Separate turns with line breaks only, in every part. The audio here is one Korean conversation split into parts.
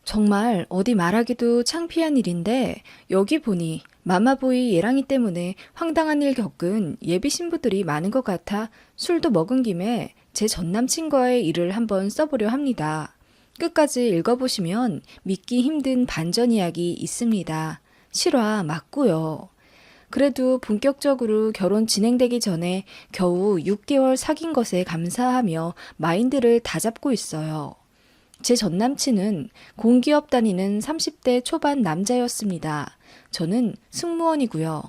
정말 어디 말하기도 창피한 일인데 여기 보니 마마보이 예랑이 때문에 황당한 일 겪은 예비 신부들이 많은 것 같아 술도 먹은 김에 제 전남친과의 일을 한번 써보려 합니다. 끝까지 읽어보시면 믿기 힘든 반전 이야기 있습니다. 실화 맞고요. 그래도 본격적으로 결혼 진행되기 전에 겨우 6개월 사귄 것에 감사하며 마인드를 다잡고 있어요. 제 전남친은 공기업 다니는 30대 초반 남자였습니다. 저는 승무원이고요.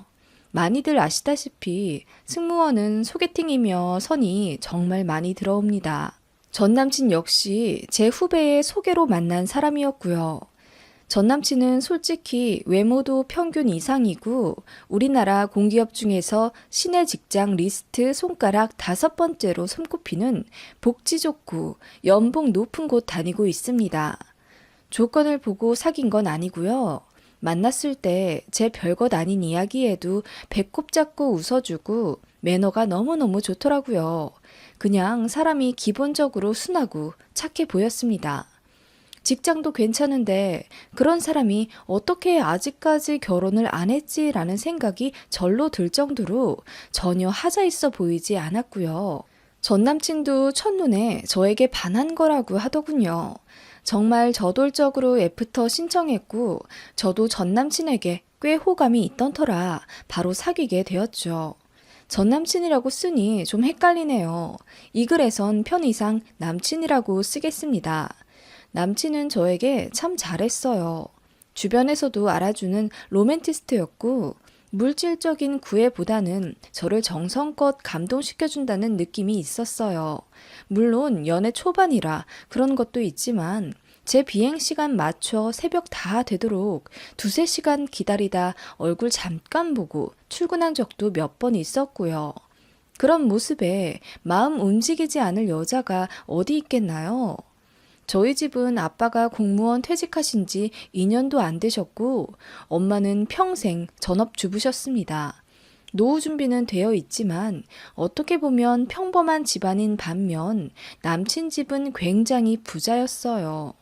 많이들 아시다시피 승무원은 소개팅이며 선이 정말 많이 들어옵니다. 전남친 역시 제 후배의 소개로 만난 사람이었고요. 전남친은 솔직히 외모도 평균 이상이고 우리나라 공기업 중에서 시내 직장 리스트 손가락 5번째로 손꼽히는 복지 좋고 연봉 높은 곳 다니고 있습니다. 조건을 보고 사귄 건 아니고요. 만났을 때 제 별것 아닌 이야기에도 배꼽 잡고 웃어주고 매너가 너무너무 좋더라고요. 그냥 사람이 기본적으로 순하고 착해 보였습니다. 직장도 괜찮은데 그런 사람이 어떻게 아직까지 결혼을 안 했지라는 생각이 절로 들 정도로 전혀 하자 있어 보이지 않았고요. 전 남친도 첫눈에 저에게 반한 거라고 하더군요. 정말 저돌적으로 애프터 신청했고 저도 전 남친에게 꽤 호감이 있던 터라 바로 사귀게 되었죠. 전 남친이라고 쓰니 좀 헷갈리네요. 이 글에선 편의상 남친이라고 쓰겠습니다. 남친은 저에게 참 잘했어요. 주변에서도 알아주는 로맨티스트였고 물질적인 구애보다는 저를 정성껏 감동시켜준다는 느낌이 있었어요. 물론 연애 초반이라 그런 것도 있지만 제 비행시간 맞춰 새벽 다 되도록 2~3시간 기다리다 얼굴 잠깐 보고 출근한 적도 몇 번 있었고요. 그런 모습에 마음 움직이지 않을 여자가 어디 있겠나요? 저희 집은 아빠가 공무원 퇴직하신 지 2년도 안 되셨고 엄마는 평생 전업주부셨습니다. 노후 준비는 되어 있지만 어떻게 보면 평범한 집안인 반면 남친 집은 굉장히 부자였어요.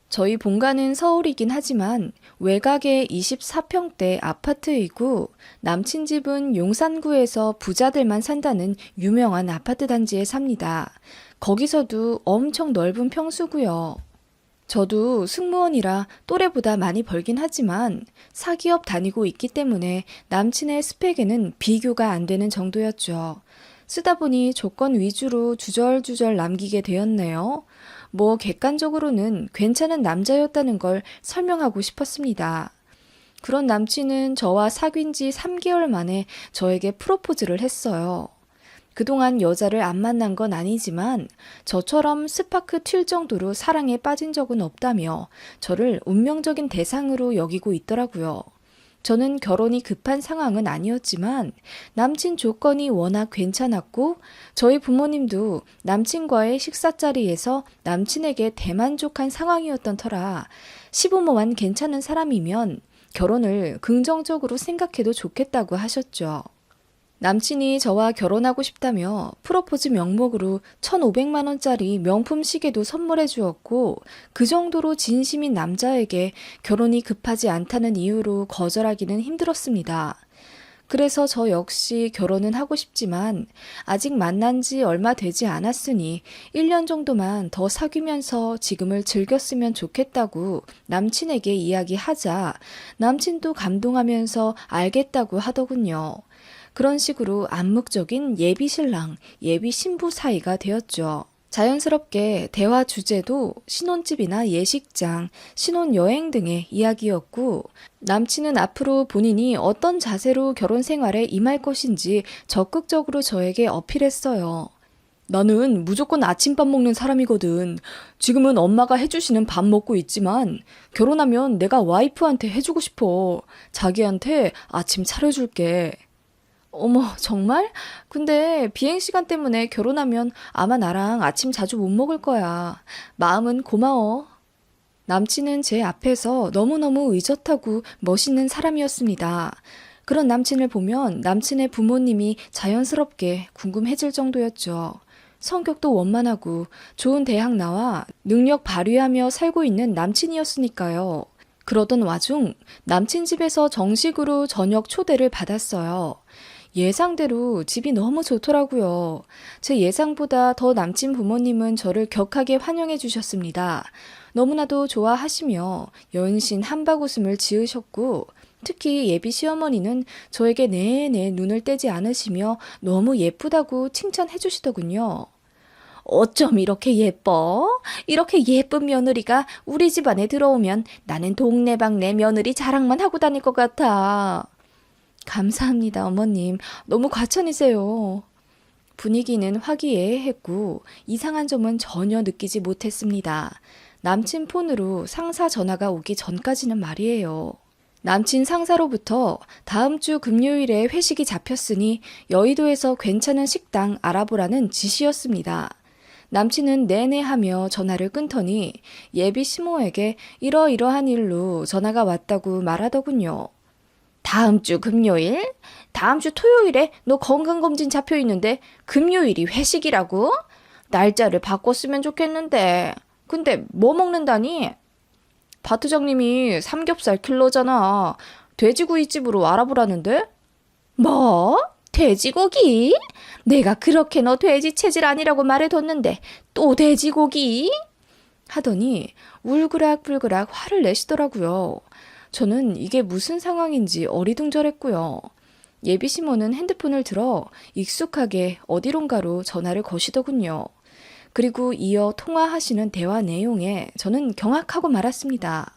저희 본가는 서울이긴 하지만 외곽의 24평대 아파트이고 남친 집은 용산구에서 부자들만 산다는 유명한 아파트 단지에 삽니다. 거기서도 엄청 넓은 평수고요. 저도 승무원이라 또래보다 많이 벌긴 하지만 사기업 다니고 있기 때문에 남친의 스펙에는 비교가 안 되는 정도였죠. 쓰다 보니 조건 위주로 주절주절 남기게 되었네요. 뭐 객관적으로는 괜찮은 남자였다는 걸 설명하고 싶었습니다. 그런 남친은 저와 사귄 지 3개월 만에 저에게 프로포즈를 했어요. 그동안 여자를 안 만난 건 아니지만 저처럼 스파크 튈 정도로 사랑에 빠진 적은 없다며 저를 운명적인 대상으로 여기고 있더라고요. 저는 결혼이 급한 상황은 아니었지만 남친 조건이 워낙 괜찮았고 저희 부모님도 남친과의 식사 자리에서 남친에게 대만족한 상황이었던 터라 시부모만 괜찮은 사람이면 결혼을 긍정적으로 생각해도 좋겠다고 하셨죠. 남친이 저와 결혼하고 싶다며 프로포즈 명목으로 1,500만 원짜리 명품 시계도 선물해 주었고 그 정도로 진심인 남자에게 결혼이 급하지 않다는 이유로 거절하기는 힘들었습니다. 그래서 저 역시 결혼은 하고 싶지만 아직 만난 지 얼마 되지 않았으니 1년 정도만 더 사귀면서 지금을 즐겼으면 좋겠다고 남친에게 이야기하자 남친도 감동하면서 알겠다고 하더군요. 그런 식으로 암묵적인 예비 신랑, 예비 신부 사이가 되었죠. 자연스럽게 대화 주제도 신혼집이나 예식장, 신혼여행 등의 이야기였고 남친은 앞으로 본인이 어떤 자세로 결혼 생활에 임할 것인지 적극적으로 저에게 어필했어요. 나는 무조건 아침밥 먹는 사람이거든. 지금은 엄마가 해주시는 밥 먹고 있지만 결혼하면 내가 와이프한테 해주고 싶어. 자기한테 아침 차려줄게. 어머, 정말? 근데 비행시간 때문에 결혼하면 아마 나랑 아침 자주 못 먹을 거야. 마음은 고마워. 남친은 제 앞에서 너무너무 의젓하고 멋있는 사람이었습니다. 그런 남친을 보면 남친의 부모님이 자연스럽게 궁금해질 정도였죠. 성격도 원만하고 좋은 대학 나와 능력 발휘하며 살고 있는 남친이었으니까요. 그러던 와중 남친 집에서 정식으로 저녁 초대를 받았어요. 예상대로 집이 너무 좋더라고요. 제 예상보다 더 남친 부모님은 저를 격하게 환영해 주셨습니다. 너무나도 좋아하시며 연신 한박웃음을 지으셨고, 특히 예비 시어머니는 저에게 내내 눈을 떼지 않으시며 너무 예쁘다고 칭찬해 주시더군요. 어쩜 이렇게 예뻐? 이렇게 예쁜 며느리가 우리 집안에 들어오면 나는 동네방네 며느리 자랑만 하고 다닐 것 같아. 감사합니다, 어머님. 너무 과찬이세요. 분위기는 화기애애했고 이상한 점은 전혀 느끼지 못했습니다. 남친 폰으로 상사 전화가 오기 전까지는 말이에요. 남친 상사로부터 다음 주 금요일에 회식이 잡혔으니 여의도에서 괜찮은 식당 알아보라는 지시였습니다. 남친은 내내 하며 전화를 끊더니 예비 시모에게 이러이러한 일로 전화가 왔다고 말하더군요. 다음 주 금요일? 다음 주 토요일에 너 건강검진 잡혀 있는데 금요일이 회식이라고? 날짜를 바꿨으면 좋겠는데. 근데 뭐 먹는다니? 바트장님이 삼겹살 킬러잖아. 돼지구이집으로 알아보라는데? 뭐? 돼지고기? 내가 그렇게 너 돼지 체질 아니라고 말해뒀는데 또 돼지고기? 하더니 울그락불그락 화를 내시더라고요. 저는 이게 무슨 상황인지 어리둥절했고요. 예비 시모는 핸드폰을 들어 익숙하게 어디론가로 전화를 거시더군요. 그리고 이어 통화하시는 대화 내용에 저는 경악하고 말았습니다.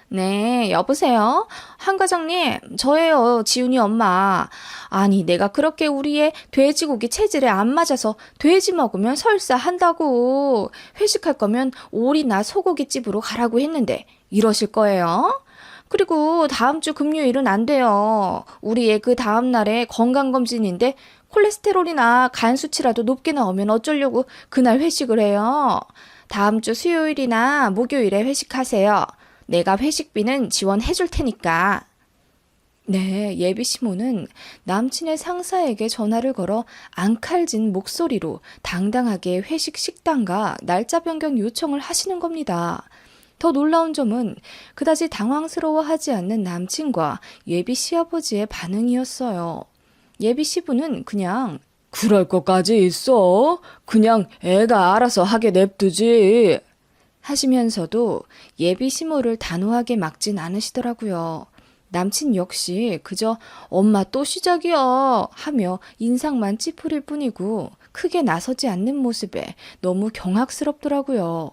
네, 여보세요? 한 과장님, 저예요, 지훈이 엄마. 아니, 내가 그렇게 우리의 돼지고기 체질에 안 맞아서 돼지 먹으면 설사한다고. 회식할 거면 오리나 소고기집으로 가라고 했는데 이러실 거예요? 그리고 다음 주 금요일은 안 돼요. 우리의 그 다음 날에 건강검진인데 콜레스테롤이나 간 수치라도 높게 나오면 어쩌려고 그날 회식을 해요. 다음 주 수요일이나 목요일에 회식하세요. 내가 회식비는 지원해 줄 테니까. 네, 예비 시모는 남친의 상사에게 전화를 걸어 앙칼진 목소리로 당당하게 회식 식당과 날짜 변경 요청을 하시는 겁니다. 더 놀라운 점은 그다지 당황스러워하지 않는 남친과 예비 시아버지의 반응이었어요. 예비 시부는 그냥 그럴 것까지 있어? 그냥 애가 알아서 하게 냅두지. 하시면서도 예비 시모를 단호하게 막진 않으시더라고요. 남친 역시 그저 엄마 또 시작이야 하며 인상만 찌푸릴 뿐이고 크게 나서지 않는 모습에 너무 경악스럽더라고요.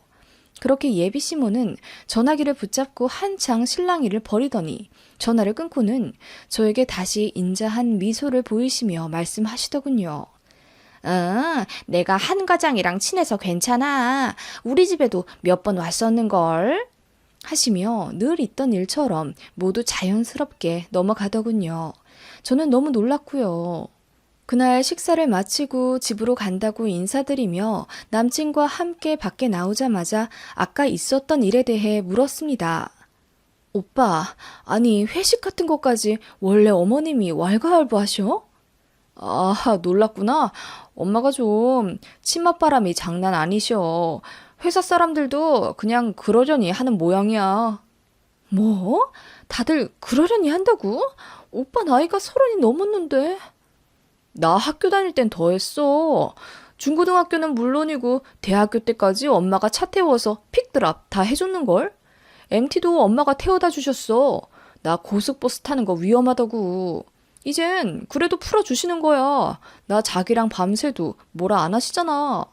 그렇게 예비 시모는 전화기를 붙잡고 한창 실랑이를 벌이더니 전화를 끊고는 저에게 다시 인자한 미소를 보이시며 말씀하시더군요. 내가 한 과장이랑 친해서 괜찮아. 우리 집에도 몇 번 왔었는걸. 하시며 늘 있던 일처럼 모두 자연스럽게 넘어가더군요. 저는 너무 놀랐고요. 그날 식사를 마치고 집으로 간다고 인사드리며 남친과 함께 밖에 나오자마자 아까 있었던 일에 대해 물었습니다. 오빠, 아니 회식 같은 것까지 원래 어머님이 왈가왈부하셔? 아, 놀랐구나. 엄마가 좀 치맛바람이 장난 아니셔. 회사 사람들도 그냥 그러려니 하는 모양이야. 뭐? 다들 그러려니 한다고? 오빠 나이가 30이 넘었는데. 나 학교 다닐 땐 더 했어. 중고등학교는 물론이고 대학교 때까지 엄마가 차 태워서 픽드랍 다 해줬는걸? MT도 엄마가 태워다 주셨어. 나 고속버스 타는 거 위험하다고. 이젠 그래도 풀어주시는 거야. 나 자기랑 밤새도 뭐라 안 하시잖아.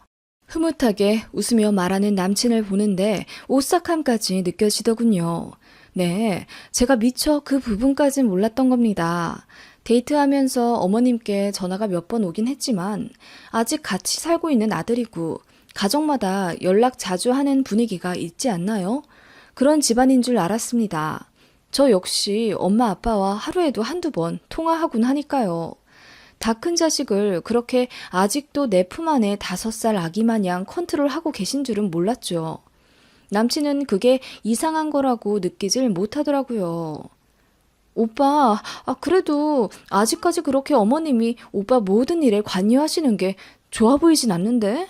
흐뭇하게 웃으며 말하는 남친을 보는데 오싹함까지 느껴지더군요. 네, 제가 미처 그 부분까진 몰랐던 겁니다. 데이트하면서 어머님께 전화가 몇 번 오긴 했지만 아직 같이 살고 있는 아들이고 가정마다 연락 자주 하는 분위기가 있지 않나요? 그런 집안인 줄 알았습니다. 저 역시 엄마 아빠와 하루에도 한두 번 통화하곤 하니까요. 다 큰 자식을 그렇게 아직도 내 품 안에 5살 아기 마냥 컨트롤하고 계신 줄은 몰랐죠. 남친은 그게 이상한 거라고 느끼질 못하더라고요. 오빠, 그래도 아직까지 그렇게 어머님이 오빠 모든 일에 관여하시는 게 좋아 보이진 않는데?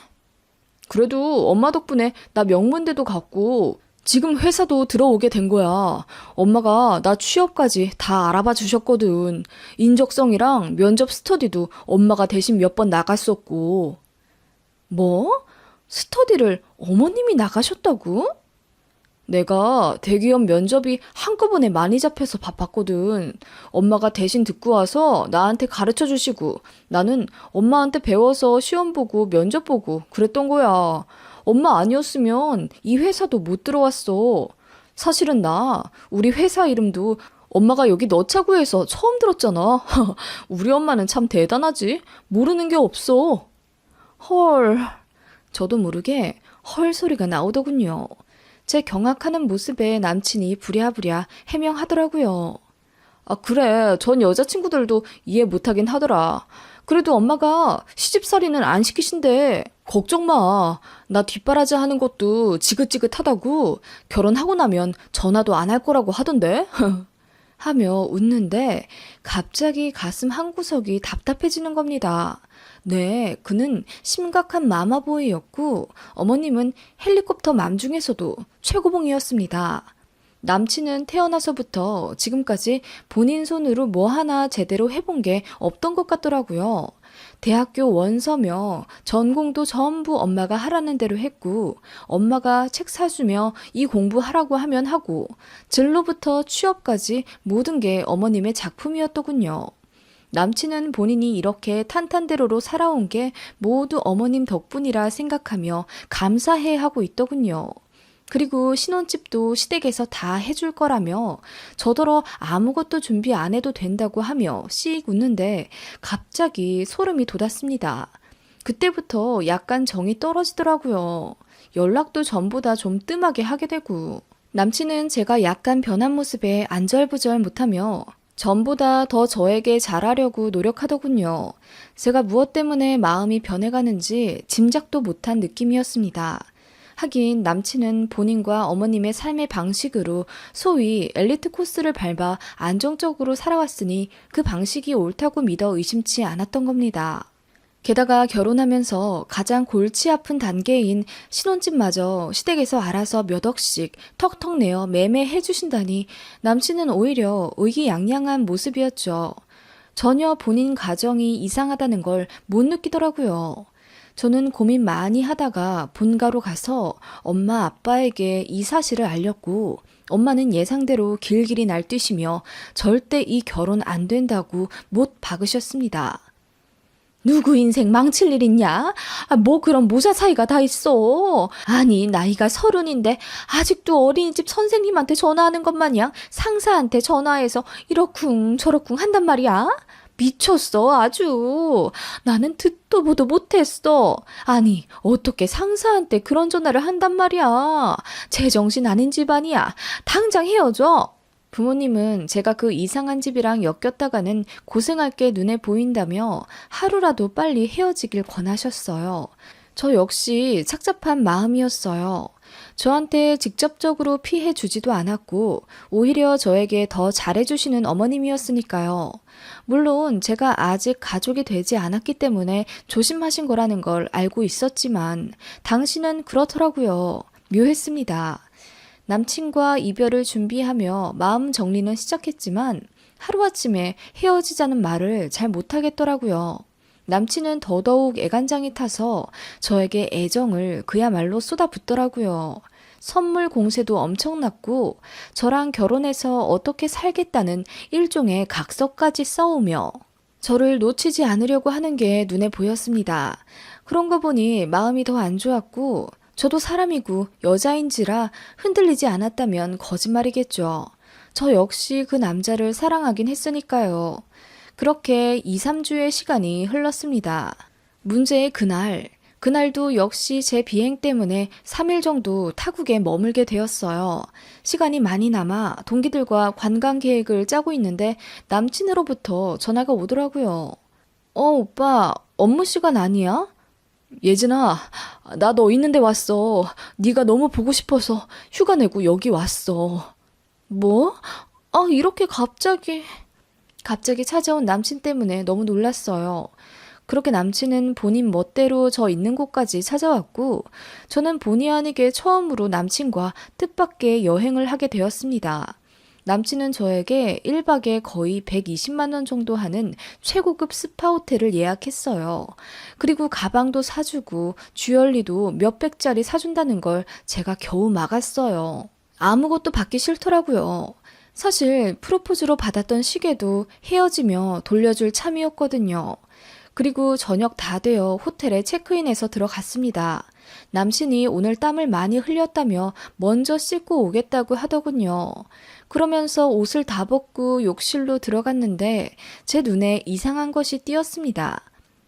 그래도 엄마 덕분에 나 명문대도 갔고 지금 회사도 들어오게 된 거야. 엄마가 나 취업까지 다 알아봐 주셨거든. 인적성이랑 면접 스터디도 엄마가 대신 몇 번 나갔었고. 뭐? 스터디를 어머님이 나가셨다고? 내가 대기업 면접이 한꺼번에 많이 잡혀서 바빴거든. 엄마가 대신 듣고 와서 나한테 가르쳐 주시고 나는 엄마한테 배워서 시험 보고 면접 보고 그랬던 거야. 엄마 아니었으면 이 회사도 못 들어왔어. 사실은 나 우리 회사 이름도 엄마가 여기 넣자고 해서 처음 들었잖아. 우리 엄마는 참 대단하지. 모르는 게 없어. 헐. 저도 모르게 헐 소리가 나오더군요. 제 경악하는 모습에 남친이 부랴부랴 해명하더라고요. 아, 그래. 전 여자친구들도 이해 못하긴 하더라. 그래도 엄마가 시집살이는 안 시키신대. 걱정 마. 나 뒷바라지 하는 것도 지긋지긋하다고. 결혼하고 나면 전화도 안 할 거라고 하던데. 하며 웃는데 갑자기 가슴 한구석이 답답해지는 겁니다. 네, 그는 심각한 마마보이였고 어머님은 헬리콥터 맘 중에서도 최고봉이었습니다. 남친은 태어나서부터 지금까지 본인 손으로 뭐 하나 제대로 해본 게 없던 것 같더라고요. 대학교 원서며 전공도 전부 엄마가 하라는 대로 했고, 엄마가 책 사주며 이 공부하라고 하면 하고, 진로부터 취업까지 모든 게 어머님의 작품이었더군요. 남친은 본인이 이렇게 탄탄대로로 살아온 게 모두 어머님 덕분이라 생각하며 감사해 하고 있더군요. 그리고 신혼집도 시댁에서 다 해줄 거라며 저더러 아무것도 준비 안 해도 된다고 하며 씩 웃는데 갑자기 소름이 돋았습니다. 그때부터 약간 정이 떨어지더라고요. 연락도 전보다 좀 뜸하게 하게 되고 남친은 제가 약간 변한 모습에 안절부절 못하며 전보다 더 저에게 잘하려고 노력하더군요. 제가 무엇 때문에 마음이 변해가는지 짐작도 못한 느낌이었습니다. 하긴 남친은 본인과 어머님의 삶의 방식으로 소위 엘리트 코스를 밟아 안정적으로 살아왔으니 그 방식이 옳다고 믿어 의심치 않았던 겁니다. 게다가 결혼하면서 가장 골치 아픈 단계인 신혼집마저 시댁에서 알아서 몇 억씩 턱턱 내어 매매해 주신다니 남친은 오히려 의기양양한 모습이었죠. 전혀 본인 가정이 이상하다는 걸 못 느끼더라고요. 저는 고민 많이 하다가 본가로 가서 엄마 아빠에게 이 사실을 알렸고 엄마는 예상대로 길길이 날뛰시며 절대 이 결혼 안 된다고 못 박으셨습니다. 누구 인생 망칠 일 있냐? 아, 뭐 그런 모자 사이가 다 있어. 아니, 나이가 30인데 아직도 어린이집 선생님한테 전화하는 것 마냥 상사한테 전화해서 이러쿵 저러쿵 한단 말이야? 미쳤어, 아주. 나는 듣도 보도 못했어. 아니, 어떻게 상사한테 그런 전화를 한단 말이야. 제정신 아닌 집안이야. 당장 헤어져. 부모님은 제가 그 이상한 집이랑 엮였다가는 고생할 게 눈에 보인다며 하루라도 빨리 헤어지길 권하셨어요. 저 역시 착잡한 마음이었어요. 저한테 직접적으로 피해 주지도 않았고 오히려 저에게 더 잘해주시는 어머님이었으니까요. 물론 제가 아직 가족이 되지 않았기 때문에 조심하신 거라는 걸 알고 있었지만 당신은 그렇더라고요. 묘했습니다. 남친과 이별을 준비하며 마음 정리는 시작했지만 하루아침에 헤어지자는 말을 잘 못하겠더라고요. 남친은 더더욱 애간장이 타서 저에게 애정을 그야말로 쏟아붓더라고요. 선물 공세도 엄청났고 저랑 결혼해서 어떻게 살겠다는 일종의 각서까지 써오며 저를 놓치지 않으려고 하는 게 눈에 보였습니다. 그런 거 보니 마음이 더 안 좋았고 저도 사람이고 여자인지라 흔들리지 않았다면 거짓말이겠죠. 저 역시 그 남자를 사랑하긴 했으니까요. 그렇게 2, 3주의 시간이 흘렀습니다. 문제의 그날도 역시 제 비행 때문에 3일 정도 타국에 머물게 되었어요. 시간이 많이 남아 동기들과 관광 계획을 짜고 있는데 남친으로부터 전화가 오더라고요. 오빠, 업무 시간 아니야? 예진아, 나 너 있는데 왔어. 네가 너무 보고 싶어서 휴가 내고 여기 왔어. 뭐? 이렇게 갑자기 찾아온 남친 때문에 너무 놀랐어요. 그렇게 남친은 본인 멋대로 저 있는 곳까지 찾아왔고, 저는 본의 아니게 처음으로 남친과 뜻밖의 여행을 하게 되었습니다. 남친은 저에게 1박에 거의 120만 원 정도 하는 최고급 스파 호텔을 예약했어요. 그리고 가방도 사주고 주얼리도 몇백짜리 사준다는 걸 제가 겨우 막았어요. 아무것도 받기 싫더라고요. 사실 프로포즈로 받았던 시계도 헤어지며 돌려줄 참이었거든요. 그리고 저녁 다 되어 호텔에 체크인해서 들어갔습니다. 남친이 오늘 땀을 많이 흘렸다며 먼저 씻고 오겠다고 하더군요. 그러면서 옷을 다 벗고 욕실로 들어갔는데 제 눈에 이상한 것이 띄었습니다.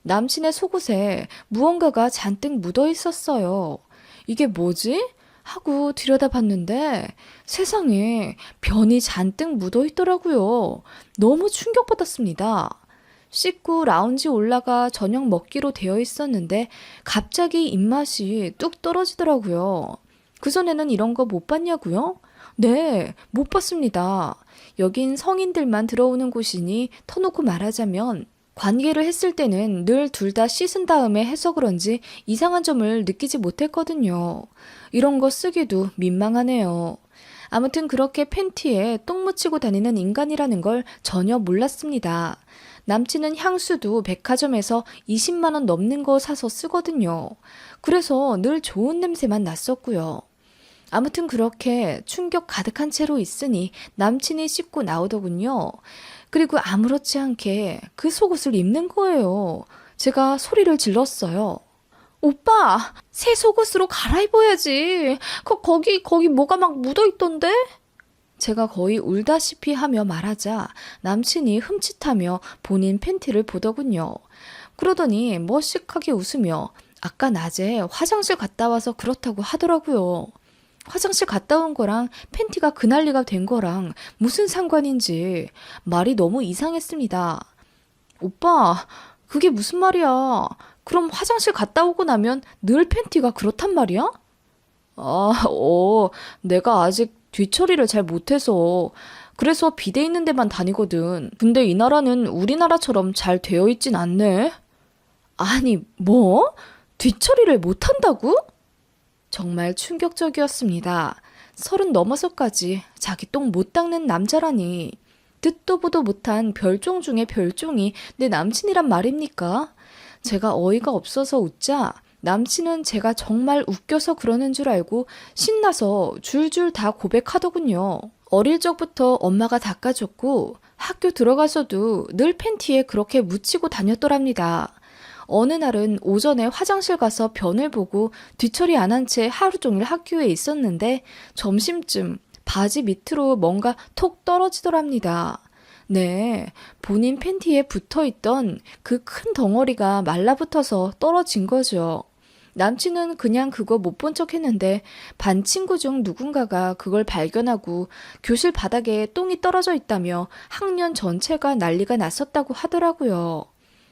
남친의 속옷에 무언가가 잔뜩 묻어 있었어요. 이게 뭐지? 하고 들여다봤는데 세상에 변이 잔뜩 묻어 있더라고요. 너무 충격받았습니다. 씻고 라운지 올라가 저녁 먹기로 되어 있었는데 갑자기 입맛이 뚝 떨어지더라고요. 그전에는 이런 거 못 봤냐고요? 네, 못 봤습니다. 여긴 성인들만 들어오는 곳이니 터놓고 말하자면 관계를 했을 때는 늘 둘 다 씻은 다음에 해서 그런지 이상한 점을 느끼지 못했거든요. 이런 거 쓰기도 민망하네요. 아무튼 그렇게 팬티에 똥 묻히고 다니는 인간이라는 걸 전혀 몰랐습니다. 남친은 향수도 백화점에서 20만 원 넘는 거 사서 쓰거든요. 그래서 늘 좋은 냄새만 났었고요. 아무튼 그렇게 충격 가득한 채로 있으니 남친이 씻고 나오더군요. 그리고 아무렇지 않게 그 속옷을 입는 거예요. 제가 소리를 질렀어요. 오빠, 새 속옷으로 갈아입어야지. 거기 뭐가 막 묻어있던데? 제가 거의 울다시피 하며 말하자 남친이 흠칫하며 본인 팬티를 보더군요. 그러더니 머쓱하게 웃으며 아까 낮에 화장실 갔다 와서 그렇다고 하더라고요. 화장실 갔다 온 거랑 팬티가 그 난리가 된 거랑 무슨 상관인지 말이 너무 이상했습니다. 오빠, 그게 무슨 말이야? 그럼 화장실 갔다 오고 나면 늘 팬티가 그렇단 말이야? 내가 아직 뒤처리를 잘 못해서 그래서 비대 있는 데만 다니거든. 근데 이 나라는 우리나라처럼 잘 되어 있진 않네. 아니, 뭐? 뒤처리를 못한다고? 정말 충격적이었습니다. 30 넘어서까지 자기 똥 못 닦는 남자라니. 듣도 보도 못한 별종 중에 별종이 내 남친이란 말입니까? 제가 어이가 없어서 웃자 남친은 제가 정말 웃겨서 그러는 줄 알고 신나서 줄줄 다 고백하더군요. 어릴 적부터 엄마가 닦아줬고 학교 들어가서도 늘 팬티에 그렇게 묻히고 다녔더랍니다. 어느 날은 오전에 화장실 가서 변을 보고 뒤처리 안 한 채 하루 종일 학교에 있었는데 점심쯤 바지 밑으로 뭔가 톡 떨어지더랍니다. 네, 본인 팬티에 붙어있던 그 큰 덩어리가 말라붙어서 떨어진 거죠. 남친은 그냥 그거 못 본 척 했는데 반 친구 중 누군가가 그걸 발견하고 교실 바닥에 똥이 떨어져 있다며 학년 전체가 난리가 났었다고 하더라고요.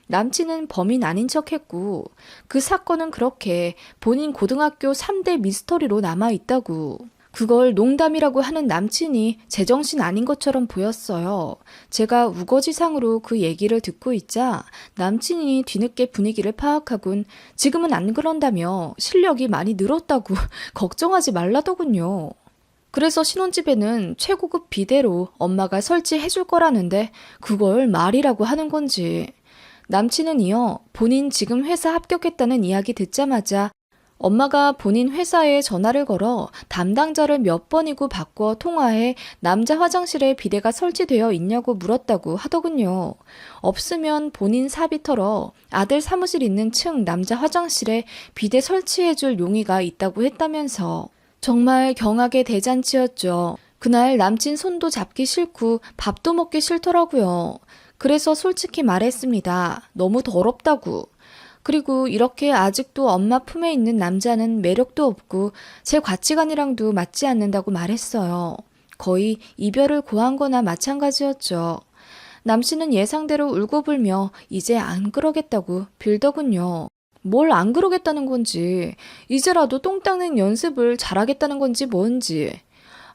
남친은 범인 아닌 척 했고 그 사건은 그렇게 본인 고등학교 3대 미스터리로 남아있다고. 그걸 농담이라고 하는 남친이 제정신 아닌 것처럼 보였어요. 제가 우거지상으로 그 얘기를 듣고 있자 남친이 뒤늦게 분위기를 파악하곤 지금은 안 그런다며 실력이 많이 늘었다고 걱정하지 말라더군요. 그래서 신혼집에는 최고급 비데로 엄마가 설치해 줄 거라는데 그걸 말이라고 하는 건지. 남친은 이어 본인 지금 회사 합격했다는 이야기 듣자마자 엄마가 본인 회사에 전화를 걸어 담당자를 몇 번이고 바꿔 통화해 남자 화장실에 비데가 설치되어 있냐고 물었다고 하더군요. 없으면 본인 사비 털어 아들 사무실 있는 층 남자 화장실에 비데 설치해줄 용의가 있다고 했다면서. 정말 경악의 대잔치였죠. 그날 남친 손도 잡기 싫고 밥도 먹기 싫더라고요. 그래서 솔직히 말했습니다. 너무 더럽다고. 그리고 이렇게 아직도 엄마 품에 있는 남자는 매력도 없고 제 가치관이랑도 맞지 않는다고 말했어요. 거의 이별을 고한 거나 마찬가지였죠. 남친은 예상대로 울고불며 이제 안 그러겠다고 빌더군요. 뭘 안 그러겠다는 건지, 이제라도 똥 닦는 연습을 잘하겠다는 건지 뭔지.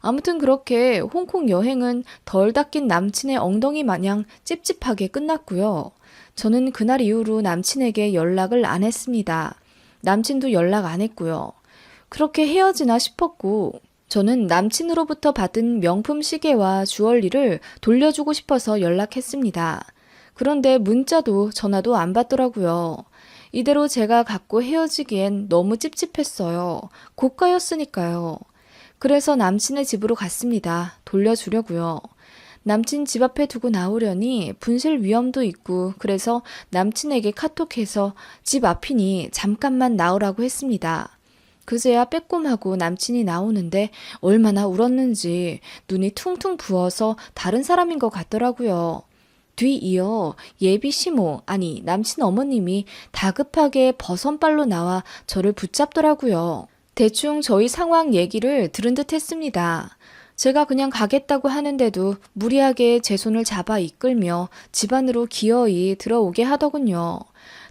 아무튼 그렇게 홍콩 여행은 덜 닦인 남친의 엉덩이 마냥 찝찝하게 끝났고요. 저는 그날 이후로 남친에게 연락을 안 했습니다. 남친도 연락 안 했고요. 그렇게 헤어지나 싶었고, 저는 남친으로부터 받은 명품 시계와 주얼리를 돌려주고 싶어서 연락했습니다. 그런데 문자도 전화도 안 받더라고요. 이대로 제가 갖고 헤어지기엔 너무 찝찝했어요. 고가였으니까요. 그래서 남친의 집으로 갔습니다. 돌려주려고요. 남친 집 앞에 두고 나오려니 분실 위험도 있고 그래서 남친에게 카톡해서 집 앞이니 잠깐만 나오라고 했습니다. 그제야 빼꼼하고 남친이 나오는데 얼마나 울었는지 눈이 퉁퉁 부어서 다른 사람인 것 같더라고요. 뒤이어 예비 시모, 아니 남친 어머님이 다급하게 버선발로 나와 저를 붙잡더라고요. 대충 저희 상황 얘기를 들은 듯 했습니다. 제가 그냥 가겠다고 하는데도 무리하게 제 손을 잡아 이끌며 집 안으로 기어이 들어오게 하더군요.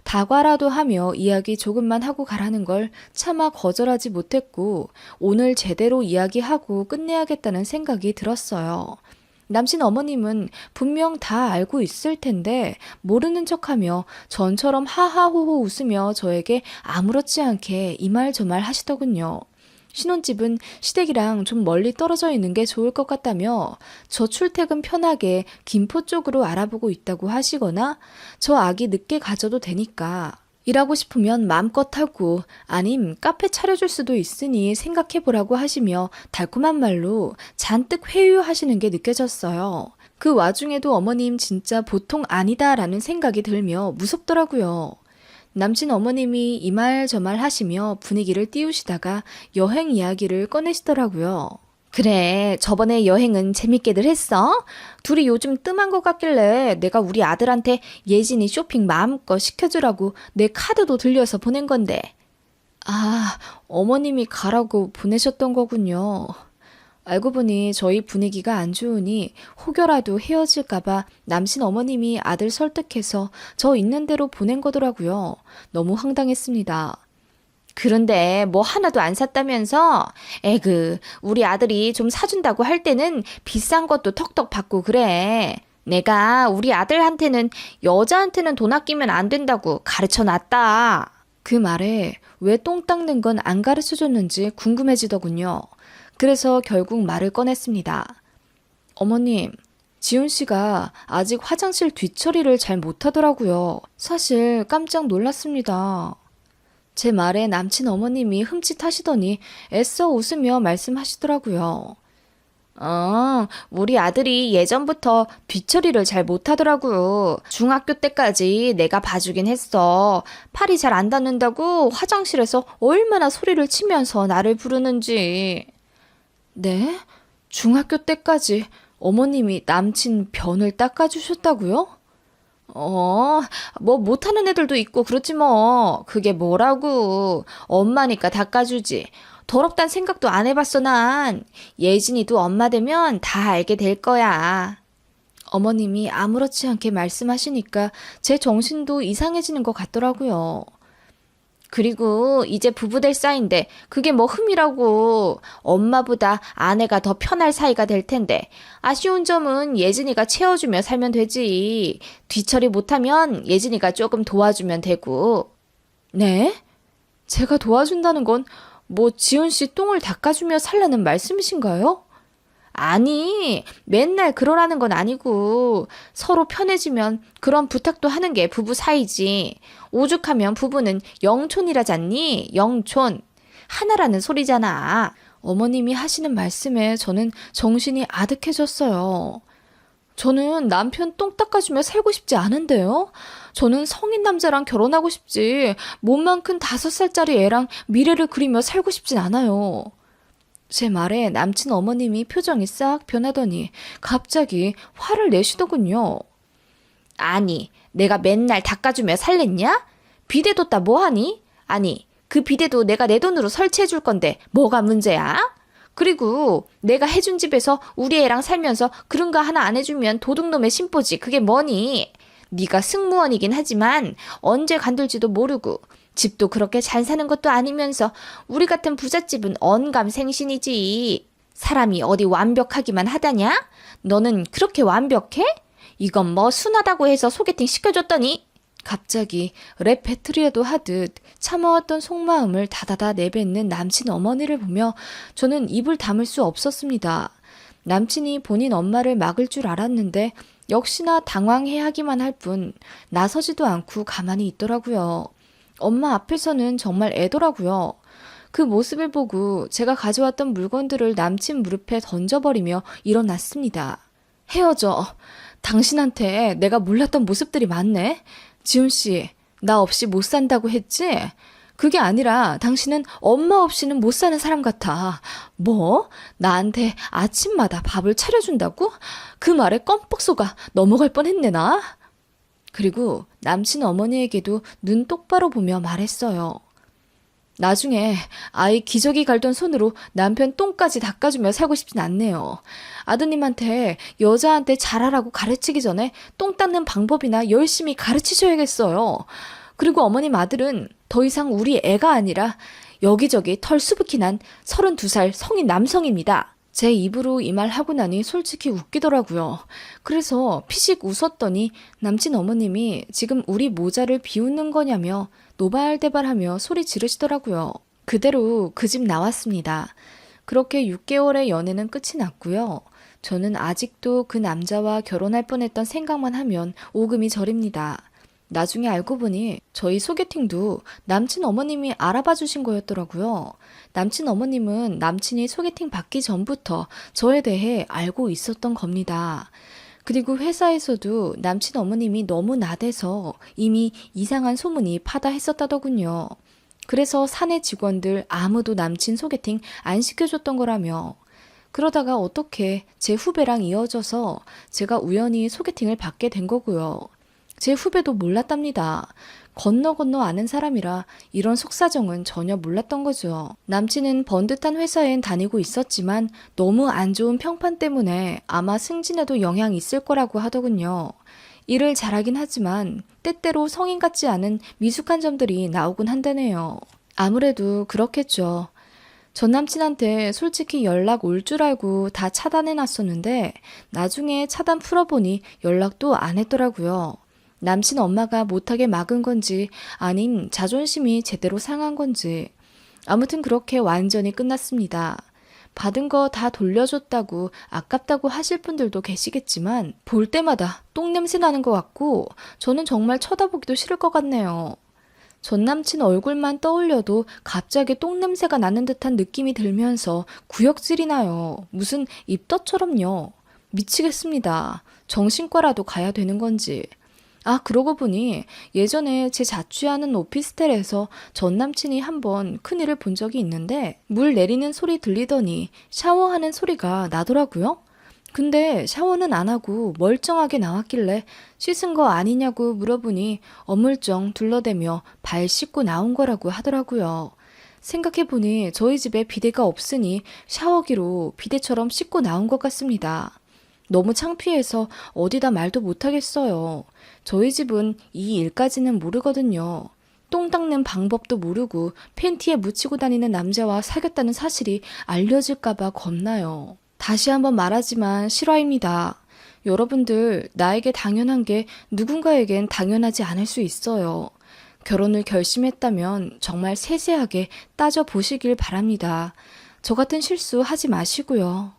다과라도 하며 이야기 조금만 하고 가라는 걸 차마 거절하지 못했고 오늘 제대로 이야기하고 끝내야겠다는 생각이 들었어요. 남친 어머님은 분명 다 알고 있을 텐데 모르는 척하며 전처럼 하하호호 웃으며 저에게 아무렇지 않게 이 말 저 말 하시더군요. 신혼집은 시댁이랑 좀 멀리 떨어져 있는 게 좋을 것 같다며 저 출퇴근 편하게 김포 쪽으로 알아보고 있다고 하시거나 저 아기 늦게 가져도 되니까 일하고 싶으면 마음껏 하고 아님 카페 차려줄 수도 있으니 생각해보라고 하시며 달콤한 말로 잔뜩 회유하시는 게 느껴졌어요. 그 와중에도 어머님 진짜 보통 아니다라는 생각이 들며 무섭더라고요. 남친 어머님이 이 말 저 말 하시며 분위기를 띄우시다가 여행 이야기를 꺼내시더라고요. 그래, 저번에 여행은 재밌게들 했어? 둘이 요즘 뜸한 것 같길래 내가 우리 아들한테 예진이 쇼핑 마음껏 시켜주라고 내 카드도 들려서 보낸 건데. 아, 어머님이 가라고 보내셨던 거군요. 알고 보니 저희 분위기가 안 좋으니 혹여라도 헤어질까봐 남친 어머님이 아들 설득해서 저 있는 대로 보낸 거더라고요. 너무 황당했습니다. 그런데 뭐 하나도 안 샀다면서? 에그, 우리 아들이 좀 사준다고 할 때는 비싼 것도 턱턱 받고 그래. 내가 우리 아들한테는 여자한테는 돈 아끼면 안 된다고 가르쳐 놨다. 그 말에 왜 똥 닦는 건 안 가르쳐 줬는지 궁금해지더군요. 그래서 결국 말을 꺼냈습니다. 어머님, 지훈 씨가 아직 화장실 뒤처리를 잘 못하더라고요. 사실 깜짝 놀랐습니다. 제 말에 남친 어머님이 흠칫하시더니 애써 웃으며 말씀하시더라고요. 우리 아들이 예전부터 뒤처리를 잘 못하더라고. 중학교 때까지 내가 봐주긴 했어. 팔이 잘 안 닿는다고 화장실에서 얼마나 소리를 치면서 나를 부르는지. 네? 중학교 때까지 어머님이 남친 변을 닦아주셨다고요? 뭐 못하는 애들도 있고 그렇지 뭐. 그게 뭐라고. 엄마니까 닦아주지. 더럽단 생각도 안 해봤어 난. 예진이도 엄마 되면 다 알게 될 거야. 어머님이 아무렇지 않게 말씀하시니까 제 정신도 이상해지는 것 같더라고요. 그리고 이제 부부 될 사이인데 그게 뭐 흠이라고. 엄마보다 아내가 더 편할 사이가 될 텐데 아쉬운 점은 예진이가 채워주며 살면 되지. 뒤처리 못하면 예진이가 조금 도와주면 되고. 네? 제가 도와준다는 건 뭐 지훈 씨 똥을 닦아주며 살라는 말씀이신가요? 아니, 맨날 그러라는 건 아니고 서로 편해지면 그런 부탁도 하는 게 부부 사이지. 오죽하면 부부는 영촌이라잖니? 영촌. 하나라는 소리잖아. 어머님이 하시는 말씀에 저는 정신이 아득해졌어요. 저는 남편 똥 닦아주며 살고 싶지 않은데요. 저는 성인 남자랑 결혼하고 싶지 몸만 큰 5살짜리 애랑 미래를 그리며 살고 싶진 않아요. 제 말에 남친 어머님이 표정이 싹 변하더니 갑자기 화를 내시더군요. 아니, 내가 맨날 닦아주며 살랬냐? 비데 뒀다 뭐하니? 아니, 그 비데도 내가 내 돈으로 설치해 줄 건데 뭐가 문제야? 그리고 내가 해준 집에서 우리 애랑 살면서 그런 거 하나 안 해주면 도둑놈의 심보지. 그게 뭐니? 네가 승무원이긴 하지만 언제 관둘지도 모르고 집도 그렇게 잘 사는 것도 아니면서 우리 같은 부잣집은 언감생신이지. 사람이 어디 완벽하기만 하다냐? 너는 그렇게 완벽해? 이건 뭐 순하다고 해서 소개팅 시켜줬더니 갑자기 랩 배틀이라도 하듯 참아왔던 속마음을 다다다 내뱉는 남친 어머니를 보며 저는 입을 다물 수 없었습니다. 남친이 본인 엄마를 막을 줄 알았는데 역시나 당황해하기만 할 뿐 나서지도 않고 가만히 있더라고요. 엄마 앞에서는 정말 애더라고요. 그 모습을 보고 제가 가져왔던 물건들을 남친 무릎에 던져버리며 일어났습니다. 헤어져. 당신한테 내가 몰랐던 모습들이 많네. 지훈 씨, 나 없이 못 산다고 했지? 그게 아니라 당신은 엄마 없이는 못 사는 사람 같아. 뭐? 나한테 아침마다 밥을 차려준다고? 그 말에 껌뻑 속아 넘어갈 뻔했네 나. 그리고 남친 어머니에게도 눈 똑바로 보며 말했어요. 나중에 아이 기저귀 갈던 손으로 남편 똥까지 닦아주며 살고 싶진 않네요. 아드님한테 여자한테 잘하라고 가르치기 전에 똥 닦는 방법이나 열심히 가르치셔야겠어요. 그리고 어머님 아들은 더 이상 우리 애가 아니라 여기저기 털 수북히 난 32살 성인 남성입니다. 제 입으로 이 말 하고 나니 솔직히 웃기더라고요. 그래서 피식 웃었더니 남친 어머님이 지금 우리 모자를 비웃는 거냐며 노발대발하며 소리 지르시더라고요. 그대로 그 집 나왔습니다. 그렇게 6개월의 연애는 끝이 났고요. 저는 아직도 그 남자와 결혼할 뻔했던 생각만 하면 오금이 저립니다. 나중에 알고 보니 저희 소개팅도 남친 어머님이 알아봐 주신 거였더라고요. 남친 어머님은 남친이 소개팅 받기 전부터 저에 대해 알고 있었던 겁니다. 그리고 회사에서도 남친 어머님이 너무 나대서 이미 이상한 소문이 파다했었다더군요. 그래서 사내 직원들 아무도 남친 소개팅 안 시켜줬던 거라며. 그러다가 어떻게 제 후배랑 이어져서 제가 우연히 소개팅을 받게 된 거고요. 제 후배도 몰랐답니다. 건너 아는 사람이라 이런 속사정은 전혀 몰랐던 거죠. 남친은 번듯한 회사엔 다니고 있었지만 너무 안 좋은 평판 때문에 아마 승진에도 영향이 있을 거라고 하더군요. 일을 잘하긴 하지만 때때로 성인 같지 않은 미숙한 점들이 나오곤 한다네요. 아무래도 그렇겠죠. 전 남친한테 솔직히 연락 올 줄 알고 다 차단해놨었는데 나중에 차단 풀어보니 연락도 안 했더라고요. 남친 엄마가 못하게 막은 건지 아님 자존심이 제대로 상한 건지 아무튼 그렇게 완전히 끝났습니다. 받은 거 다 돌려줬다고 아깝다고 하실 분들도 계시겠지만 볼 때마다 똥냄새 나는 것 같고 저는 정말 쳐다보기도 싫을 것 같네요. 전 남친 얼굴만 떠올려도 갑자기 똥냄새가 나는 듯한 느낌이 들면서 구역질이 나요. 무슨 입덧처럼요. 미치겠습니다. 정신과라도 가야 되는 건지. 아, 그러고 보니 예전에 제 자취하는 오피스텔에서 전 남친이 한번 큰일을 본 적이 있는데 물 내리는 소리 들리더니 샤워하는 소리가 나더라고요. 근데 샤워는 안 하고 멀쩡하게 나왔길래 씻은 거 아니냐고 물어보니 어물쩡 둘러대며 발 씻고 나온 거라고 하더라고요. 생각해보니 저희 집에 비데가 없으니 샤워기로 비데처럼 씻고 나온 것 같습니다. 너무 창피해서 어디다 말도 못하겠어요. 저희 집은 이 일까지는 모르거든요. 똥 닦는 방법도 모르고 팬티에 묻히고 다니는 남자와 사귀었다는 사실이 알려질까봐 겁나요. 다시 한번 말하지만 실화입니다. 여러분들, 나에게 당연한 게 누군가에겐 당연하지 않을 수 있어요. 결혼을 결심했다면 정말 세세하게 따져보시길 바랍니다. 저 같은 실수 하지 마시고요.